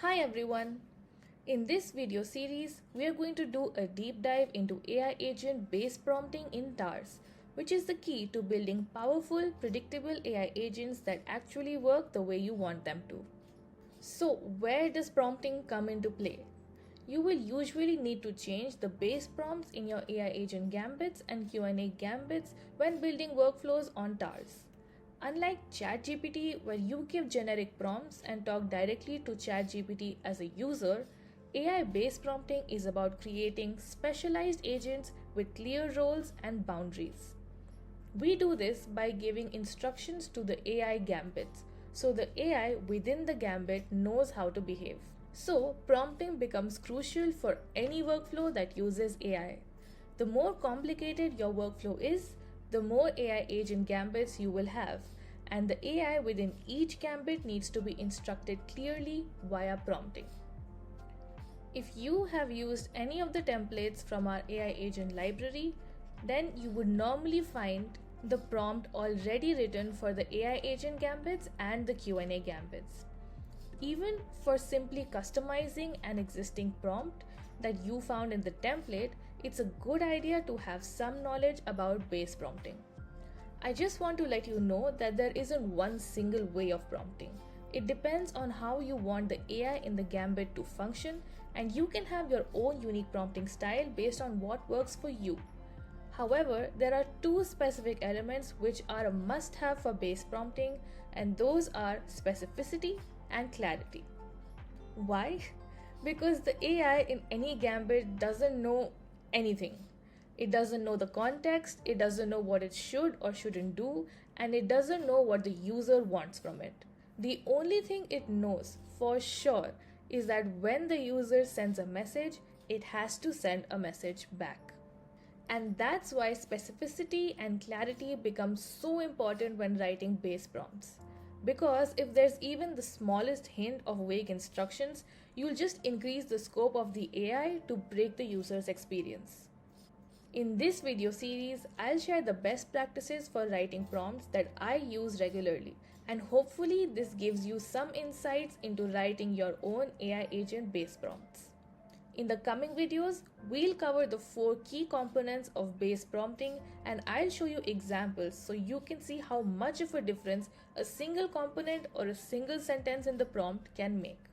Hi everyone! In this video series, we are going to do a deep dive into AI agent based prompting in TARS, which is the key to building powerful, predictable AI agents that actually work the way you want them to. So, where does prompting come into play? You will usually need to change the base prompts in your AI agent Gambits and Q&A Gambits when building workflows on TARS. Unlike ChatGPT, where you give generic prompts and talk directly to ChatGPT as a user, AI based prompting is about creating specialized agents with clear roles and boundaries. We do this by giving instructions to the AI gambits, so the AI within the gambit knows how to behave. So, prompting becomes crucial for any workflow that uses AI. The more complicated your workflow is, the more AI agent gambits you will have, and the AI within each gambit needs to be instructed clearly via prompting. If you have used any of the templates from our AI agent library, then you would normally find the prompt already written for the AI agent gambits and the Q&A gambits. Even for simply customizing an existing prompt that you found in the template, it's a good idea to have some knowledge about base prompting. I just want to let you know that there isn't one single way of prompting. It depends on how you want the AI in the gambit to function, and you can have your own unique prompting style based on what works for you. However, there are two specific elements which are a must-have for base prompting, and those are specificity and clarity. Why? Because the AI in any gambit doesn't know anything. It doesn't know the context, it doesn't know what it should or shouldn't do, and it doesn't know what the user wants from it. The only thing it knows for sure is that when the user sends a message, it has to send a message back. And that's why specificity and clarity become so important when writing base prompts. Because if there's even the smallest hint of vague instructions, you'll just increase the scope of the AI to break the user's experience. In this video series, I'll share the best practices for writing prompts that I use regularly, and hopefully this gives you some insights into writing your own AI agent based prompts. In the coming videos, we'll cover the 4 key components of base prompting, and I'll show you examples so you can see how much of a difference a single component or a single sentence in the prompt can make.